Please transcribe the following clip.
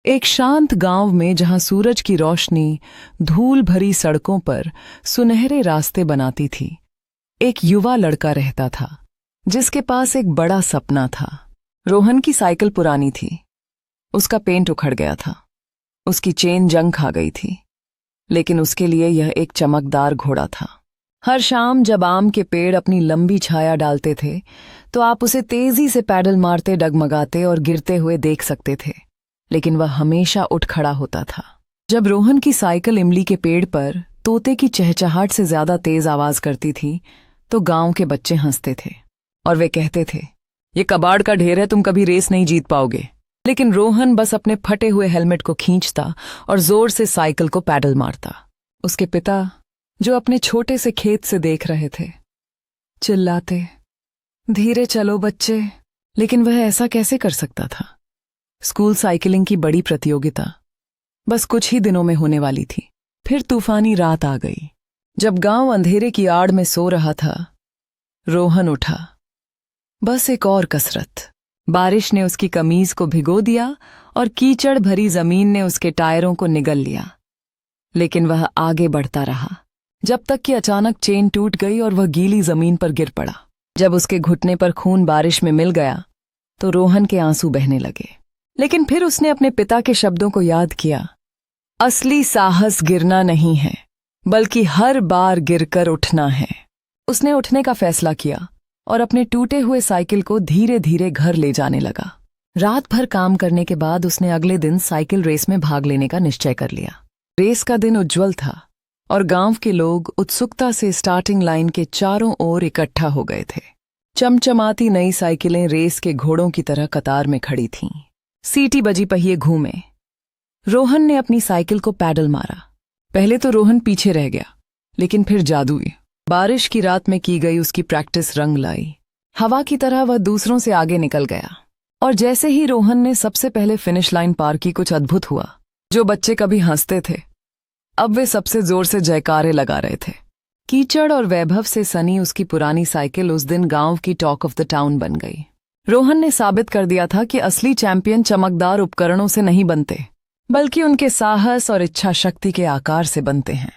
एक शांत गांव में जहां सूरज की रोशनी धूल भरी सड़कों पर सुनहरे रास्ते बनाती थी, एक युवा लड़का रहता था जिसके पास एक बड़ा सपना था। रोहन की साइकिल पुरानी थी, उसका पेंट उखड़ गया था, उसकी चेन जंग खा गई थी, लेकिन उसके लिए यह एक चमकदार घोड़ा था। हर शाम जब आम के पेड़ अपनी लंबी छाया डालते थे तो आप उसे तेजी से पैडल मारते, डगमगाते और गिरते हुए देख सकते थे, लेकिन वह हमेशा उठ खड़ा होता था। जब रोहन की साइकिल इमली के पेड़ पर तोते की चहचहाट से ज्यादा तेज आवाज करती थी तो गांव के बच्चे हंसते थे और वे कहते थे, ये कबाड़ का ढेर है, तुम कभी रेस नहीं जीत पाओगे। लेकिन रोहन बस अपने फटे हुए हेलमेट को खींचता और जोर से साइकिल को पैडल मारता। उसके पिता, जो अपने छोटे से खेत से देख रहे थे, चिल्लाते, धीरे चलो बच्चे, लेकिन वह ऐसा कैसे कर सकता था। स्कूल साइकिलिंग की बड़ी प्रतियोगिता बस कुछ ही दिनों में होने वाली थी। फिर तूफानी रात आ गई। जब गांव अंधेरे की आड़ में सो रहा था, रोहन उठा। बस एक और कसरत। बारिश ने उसकी कमीज को भिगो दिया और कीचड़ भरी जमीन ने उसके टायरों को निगल लिया। लेकिन वह आगे बढ़ता रहा, जब तक कि अचानक चेन टूट गई और वह गीली जमीन पर गिर पड़ा। जब उसके घुटने पर खून बारिश में मिल गया तो रोहन के आंसू बहने लगे। लेकिन फिर उसने अपने पिता के शब्दों को याद किया, असली साहस गिरना नहीं है, बल्कि हर बार गिरकर उठना है। उसने उठने का फैसला किया और अपने टूटे हुए साइकिल को धीरे धीरे घर ले जाने लगा। रात भर काम करने के बाद उसने अगले दिन साइकिल रेस में भाग लेने का निश्चय कर लिया। रेस का दिन उज्ज्वल था और गांव के लोग उत्सुकता से स्टार्टिंग लाइन के चारों ओर इकट्ठा हो गए थे। चमचमाती नई साइकिलें रेस के घोड़ों की तरह कतार में खड़ी थीं। सीटी बजी, पहिए घूमे। रोहन ने अपनी साइकिल को पैडल मारा। पहले तो रोहन पीछे रह गया, लेकिन फिर जादुई बारिश की रात में की गई उसकी प्रैक्टिस रंग लाई। हवा की तरह वह दूसरों से आगे निकल गया और जैसे ही रोहन ने सबसे पहले फिनिश लाइन पार की, कुछ अद्भुत हुआ। जो बच्चे कभी हंसते थे, अब वे सबसे जोर से जयकारे लगा रहे थे। कीचड़ और वैभव से सनी उसकी पुरानी साइकिल उस दिन गांव की टॉक ऑफ द टाउन बन गई। रोहन ने साबित कर दिया था कि असली चैंपियन चमकदार उपकरणों से नहीं बनते, बल्कि उनके साहस और इच्छा शक्ति के आकार से बनते हैं।